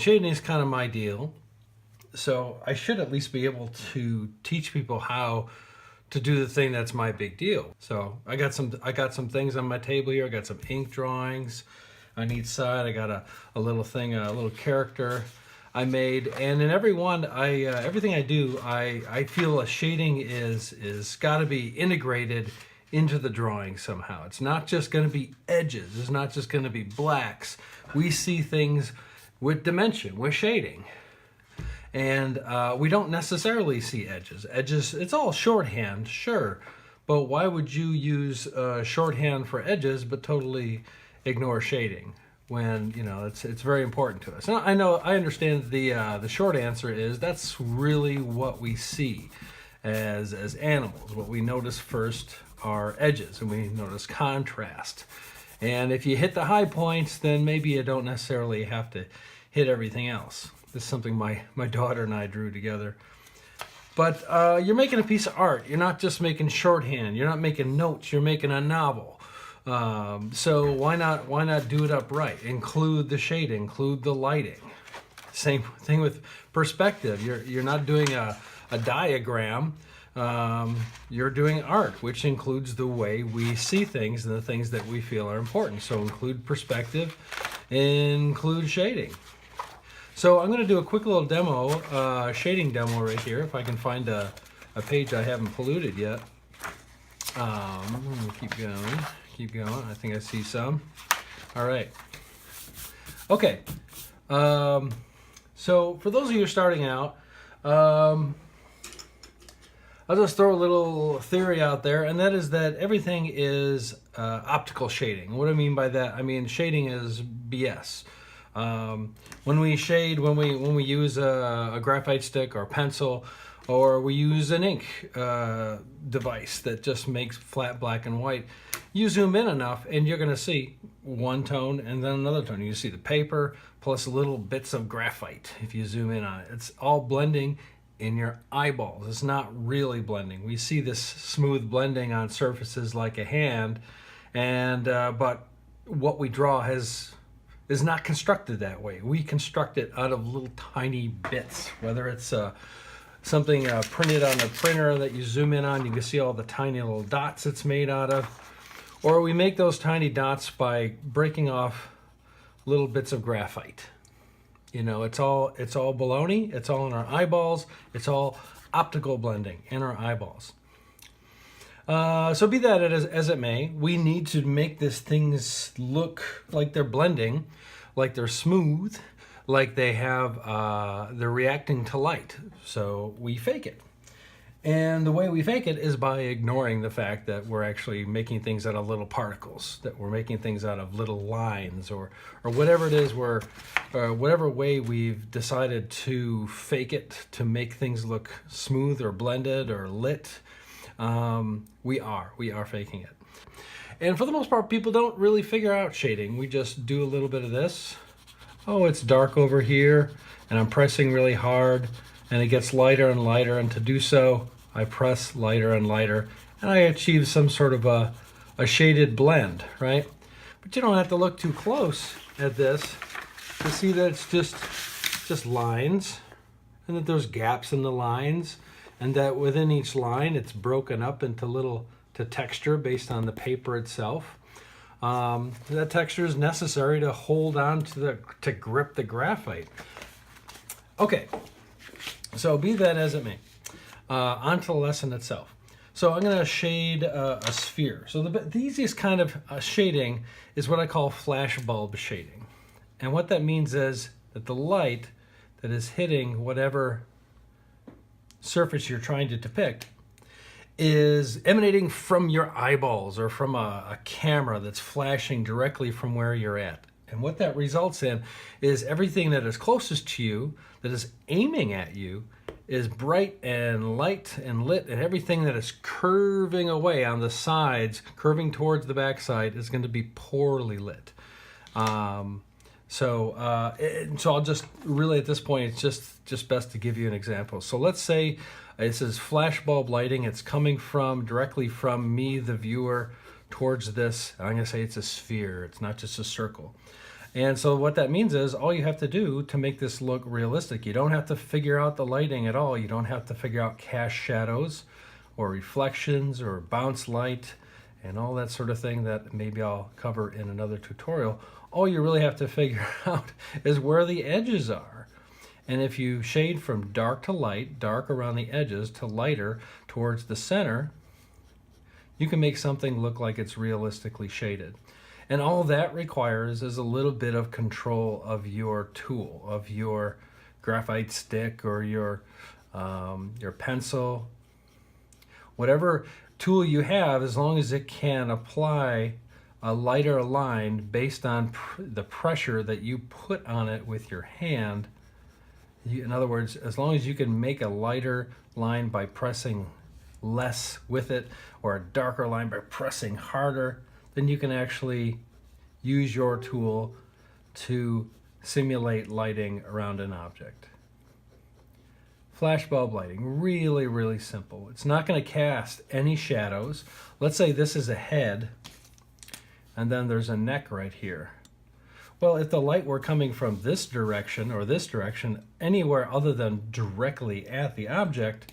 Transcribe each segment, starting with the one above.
Shading is kind of my deal, so I should at least be able to teach people how to do the thing that's my big deal. So I got some things on my table here. I got some ink drawings on each side. I got a little thing, a little character I made, and in every one, everything I do, I feel a shading is got to be integrated into the drawing somehow. It's not just going to be edges. It's not just going to be blacks. We see things with dimension, with shading. And we don't necessarily see edges. Edges, it's all shorthand, sure. But why would you use shorthand for edges but totally ignore shading when, you know, it's very important to us? And I understand the short answer is that's really what we see as animals. What we notice first are edges, and we notice contrast. And if you hit the high points, then maybe you don't necessarily have to hit everything else. This is something my daughter and I drew together. But you're making a piece of art. You're not just making shorthand. You're not making notes. You're making a novel. So why not do it upright? Include the shading, include the lighting. Same thing with perspective. You're not doing a diagram. You're doing art, which includes the way we see things and the things that we feel are important. So include perspective, include shading. So I'm going to do a quick little demo, shading demo right here, if I can find a page I haven't polluted yet. Keep going. I think I see some. All right. Okay. So for those of you starting out, I'll just throw a little theory out there, and that is that everything is optical shading. What do I mean by that? I mean shading is BS. When we shade, when we use a graphite stick or a pencil, or we use an ink device that just makes flat black and white, you zoom in enough and you're going to see one tone and then another tone. You see the paper plus little bits of graphite if you zoom in on it. It's all blending in your eyeballs. It's not really blending. We see this smooth blending on surfaces like a hand, and but what we draw is not constructed that way. We construct it out of little tiny bits, whether it's something printed on a printer that you zoom in on, you can see all the tiny little dots it's made out of, or we make those tiny dots by breaking off little bits of graphite. You know, it's all baloney. It's all in our eyeballs. It's all optical blending in our eyeballs. So be that as it may, we need to make these things look like they're blending, like they're smooth, like they're reacting to light. So we fake it. And the way we fake it is by ignoring the fact that we're actually making things out of little particles, that we're making things out of little lines, or whatever it is, whatever way we've decided to fake it to make things look smooth or blended or lit. We are faking it. And for the most part, people don't really figure out shading. We just do a little bit of this. Oh, it's dark over here, and I'm pressing really hard, and it gets lighter and lighter, and to do so, I press lighter and lighter, and I achieve some sort of a shaded blend, right? But you don't have to look too close at this to see that it's just lines, and that there's gaps in the lines, and that within each line, it's broken up into texture based on the paper itself. That texture is necessary to hold on to grip the graphite. Okay, so be that as it may, on to the lesson itself. So I'm going to shade a sphere. So the easiest kind of shading is what I call flash bulb shading. And what that means is that the light that is hitting whatever surface you're trying to depict is emanating from your eyeballs or from a camera that's flashing directly from where you're at. And what that results in is everything that is closest to you, that is aiming at you, is bright and light and lit, and everything that is curving away on the sides, curving towards the backside, is going to be poorly lit. So I'll just really at this point, it's just best to give you an example. So let's say this is flashbulb lighting. It's coming directly from me, the viewer, towards this. I'm going to say it's a sphere. It's not just a circle. And so what that means is all you have to do to make this look realistic, you don't have to figure out the lighting at all. You don't have to figure out cast shadows or reflections or bounce light and all that sort of thing that maybe I'll cover in another tutorial. All you really have to figure out is where the edges are. And if you shade from dark to light, dark around the edges to lighter towards the center, you can make something look like it's realistically shaded. And all that requires is a little bit of control of your tool, of your graphite stick or your pencil. Whatever tool you have, as long as it can apply a lighter line based on the pressure that you put on it with your hand. In other words, as long as you can make a lighter line by pressing less with it, or a darker line by pressing harder, then you can actually use your tool to simulate lighting around an object. Flashbulb lighting, really, really simple. It's not going to cast any shadows. Let's say this is a head, and then there's a neck right here. Well, if the light were coming from this direction or this direction, anywhere other than directly at the object,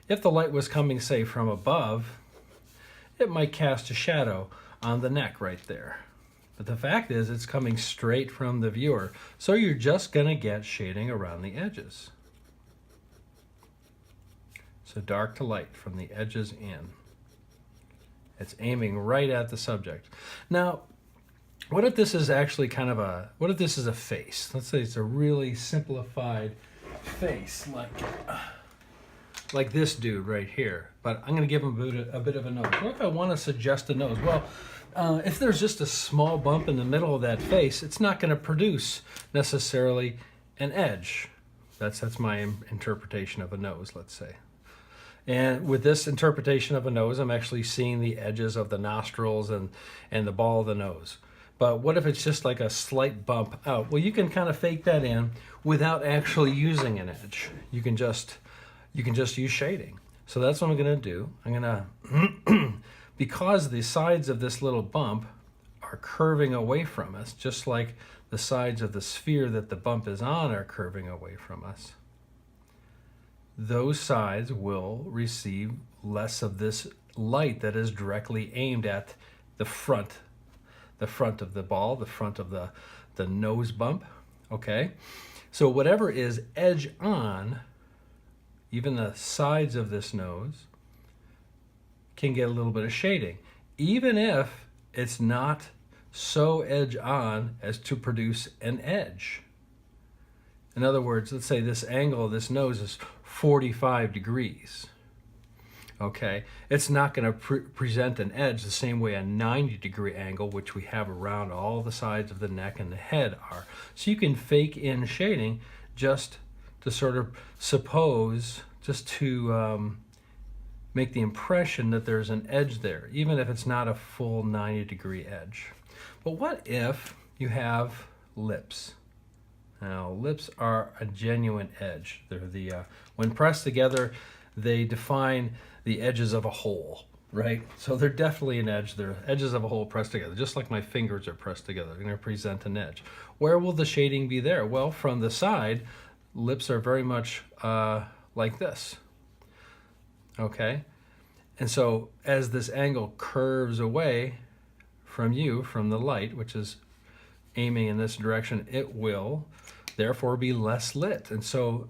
if the light was coming, say, from above, it might cast a shadow on the neck right there. But the fact is, it's coming straight from the viewer, so you're just going to get shading around the edges. So dark to light from the edges in. It's aiming right at the subject. Now, what if this is actually what if this is a face? Let's say it's a really simplified face, like this dude right here. But I'm going to give him a bit of a nose. What if I want to suggest a nose? Well, if there's just a small bump in the middle of that face, it's not going to produce necessarily an edge. That's my interpretation of a nose, let's say. And with this interpretation of a nose, I'm actually seeing the edges of the nostrils and the ball of the nose. But what if it's just like a slight bump out? Well, you can kind of fake that in without actually using an edge. You can just use shading. So that's what I'm going to do. I'm going to, because the sides of this little bump are curving away from us, just like the sides of the sphere that the bump is on are curving away from us, those sides will receive less of this light that is directly aimed at the front of the ball, the front of the nose bump, okay? So whatever is edge on, even the sides of this nose, can get a little bit of shading, even if it's not so edge on as to produce an edge. In other words, let's say this angle of this nose is 45 degrees. Okay, it's not going to present an edge the same way a 90-degree angle, which we have around all the sides of the neck and the head, are. So you can fake in shading just to sort of suppose, just to make the impression that there's an edge there, even if it's not a full 90-degree edge. But what if you have lips? Now, lips are a genuine edge. They're when pressed together, they define the edges of a whole, right? So they're definitely an edge. They're edges of a whole pressed together, just like my fingers are pressed together. They're going to present an edge. Where will the shading be there? Well, from the side, lips are very much like this, okay? And so as this angle curves away from you, from the light, which is aiming in this direction, it will therefore be less lit. And so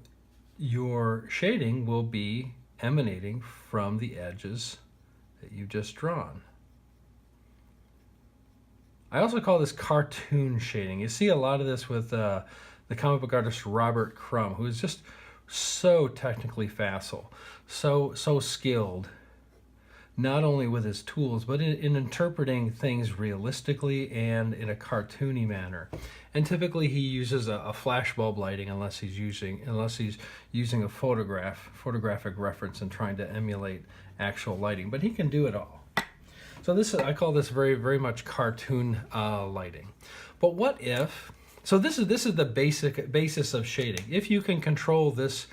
your shading will be emanating from the edges that you've just drawn. I also call this cartoon shading. You see a lot of this with the comic book artist Robert Crumb, who is just so technically facile, so skilled, not only with his tools, but in interpreting things realistically and in a cartoony manner. And typically he uses a flashbulb lighting unless he's using a photographic reference and trying to emulate actual lighting. But he can do it all. So I call this very, very much cartoon lighting. But what if? So this is the basis of shading. If you can control this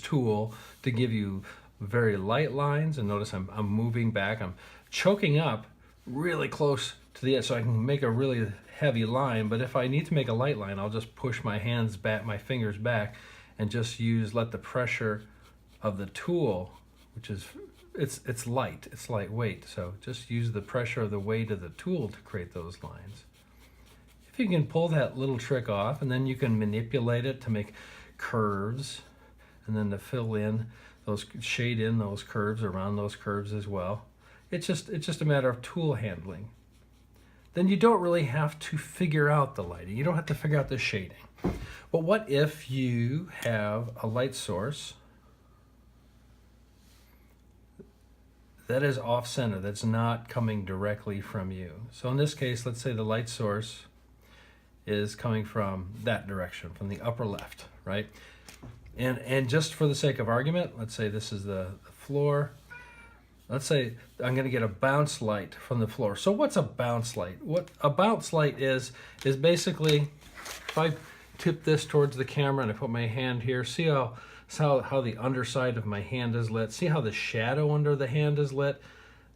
tool to give you very light lines, and notice I'm moving back, I'm choking up really close to the edge so I can make a really heavy line, but if I need to make a light line, I'll just push my hands back, my fingers back, and just let the pressure of the tool, which is, it's light, it's lightweight, so just use the pressure of the weight of the tool to create those lines. If you can pull that little trick off, and then you can manipulate it to make curves, and then to fill in those, shade in those curves around those curves as well. It's just a matter of tool handling. Then you don't really have to figure out the lighting. You don't have to figure out the shading. But what if you have a light source that is off center, that's not coming directly from you? So in this case, let's say the light source is coming from that direction, from the upper left, right? And just for the sake of argument, let's say this is the floor. Let's say I'm going to get a bounce light from the floor. So what's a bounce light? What a bounce light is basically, if I tip this towards the camera and I put my hand here, see how the underside of my hand is lit? See how the shadow under the hand is lit?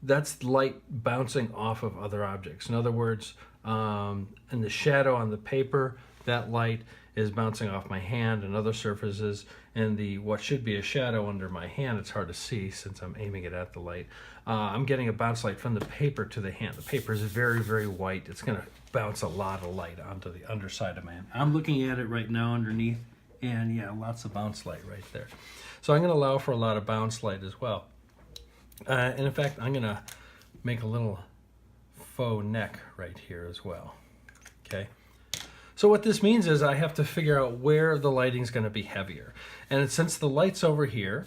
That's light bouncing off of other objects. In other words, in the shadow on the paper, that light is bouncing off my hand and other surfaces, and the what should be a shadow under my hand, it's hard to see since I'm aiming it at the light. I'm getting a bounce light from the paper to the hand. The paper is very, very white. It's going to bounce a lot of light onto the underside of my hand. I'm looking at it right now underneath, and yeah, lots of bounce light right there. So I'm going to allow for a lot of bounce light as well. And in fact, I'm going to make a little faux neck right here as well. Okay. So what this means is I have to figure out where the lighting's going to be heavier. And since the light's over here,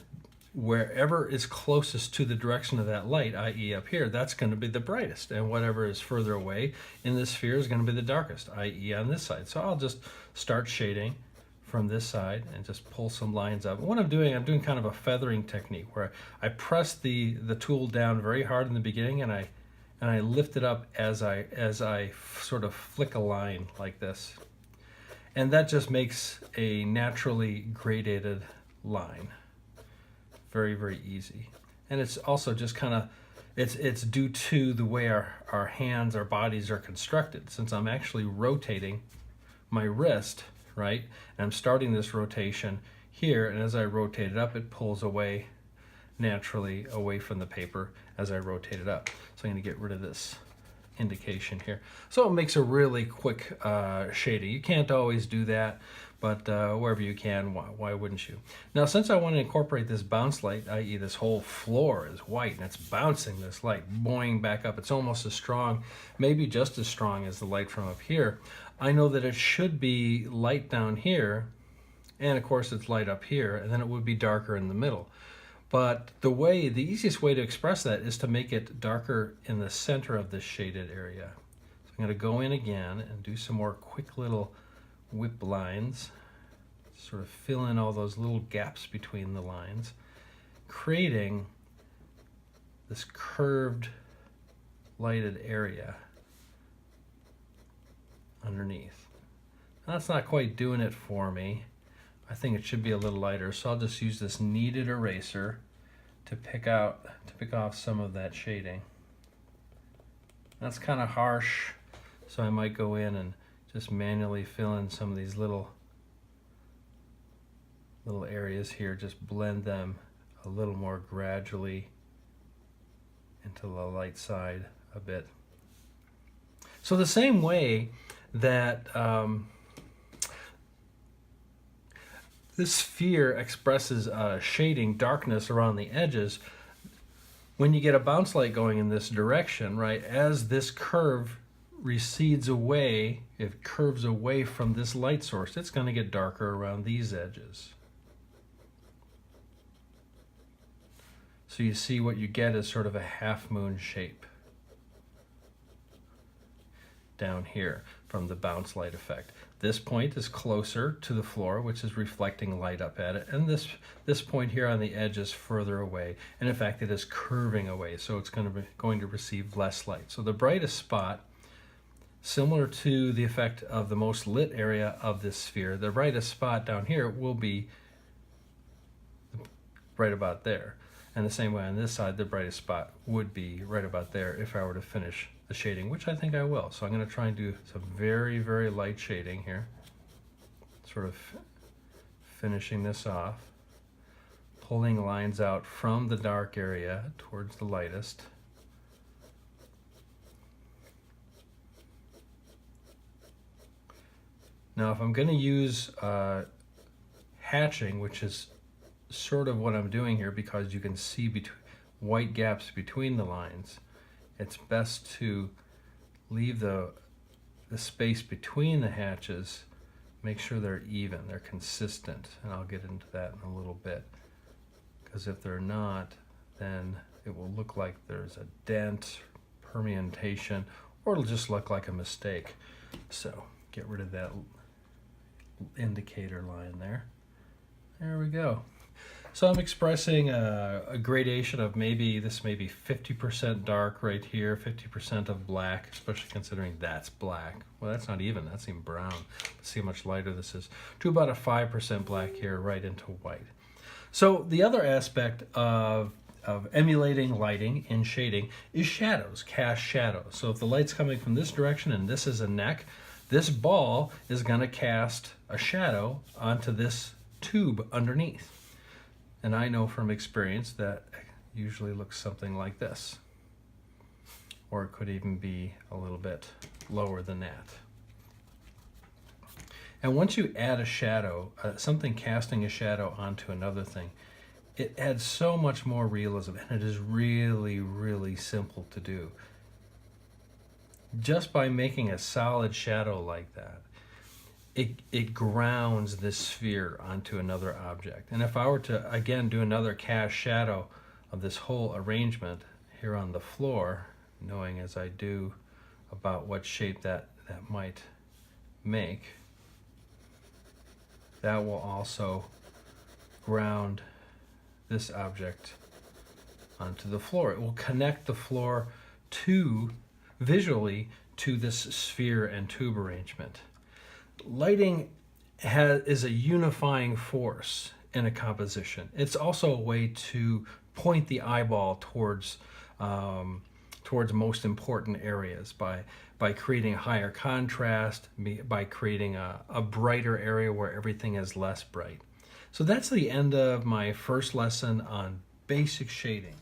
wherever is closest to the direction of that light, i.e. up here, that's going to be the brightest. And whatever is further away in this sphere is going to be the darkest, i.e. on this side. So I'll just start shading from this side and just pull some lines up. And what I'm doing kind of a feathering technique where I press the tool down very hard in the beginning, and I lift it up as I sort of flick a line like this. And that just makes a naturally gradated line. Very, very easy. And it's also just kind of, it's due to the way our hands, our bodies are constructed. Since I'm actually rotating my wrist, right? And I'm starting this rotation here, and as I rotate it up, it pulls away naturally away from the paper as I rotate it up. So I'm going to get rid of this indication here. So it makes a really quick shading. You can't always do that, but wherever you can, why wouldn't you? Now, since I want to incorporate this bounce light, i.e. this whole floor is white and it's bouncing this light, boing back up. It's almost as strong, maybe just as strong as the light from up here. I know that it should be light down here, and of course it's light up here, and then it would be darker in the middle. But the easiest way to express that is to make it darker in the center of this shaded area. So I'm going to go in again and do some more quick little whip lines, sort of fill in all those little gaps between the lines, creating this curved lighted area underneath. Now, that's not quite doing it for me. I think it should be a little lighter, so I'll just use this kneaded eraser to pick off some of that shading. That's kind of harsh, so I might go in and just manually fill in some of these little areas here, just blend them a little more gradually into the light side a bit. So the same way that this sphere expresses shading, darkness around the edges, when you get a bounce light going in this direction, right, as this curve recedes away, it curves away from this light source, it's going to get darker around these edges. So you see what you get is sort of a half moon shape down here from the bounce light effect. This point is closer to the floor, which is reflecting light up at it, and this point here on the edge is further away, and in fact it is curving away, so it's going to receive less light. So the brightest spot, similar to the effect of the most lit area of this sphere, the brightest spot down here will be right about there. And the same way on this side, the brightest spot would be right about there if I were to finish the shading, which I think I will. So I'm going to try and do some very, very light shading here. Sort of finishing this off. Pulling lines out from the dark area towards the lightest. Now if I'm going to use hatching, which is sort of what I'm doing here because you can see white gaps between the lines, it's best to leave the space between the hatches, make sure they're even, they're consistent, and I'll get into that in a little bit. Because if they're not, then it will look like there's a dent, permutation, or it'll just look like a mistake. So get rid of that indicator line there. There we go. So I'm expressing a gradation of this may be 50% dark right here, 50% of black, especially considering that's black. Well, that's not even, that's even brown. Let's see how much lighter this is. To about a 5% black here, right into white. So the other aspect of emulating lighting in shading is shadows, cast shadows. So if the light's coming from this direction and this is a neck, this ball is going to cast a shadow onto this tube underneath. And I know from experience that usually looks something like this. Or it could even be a little bit lower than that. And once you add a shadow, something casting a shadow onto another thing, it adds so much more realism, and it is really, really simple to do. Just by making a solid shadow like that, it grounds this sphere onto another object. And if I were to, again, do another cast shadow of this whole arrangement here on the floor, knowing as I do about what shape that might make, that will also ground this object onto the floor. It will connect the floor visually to this sphere and tube arrangement. Lighting is a unifying force in a composition. It's also a way to point the eyeball towards most important areas by creating higher contrast, by creating a brighter area where everything is less bright. So that's the end of my first lesson on basic shading.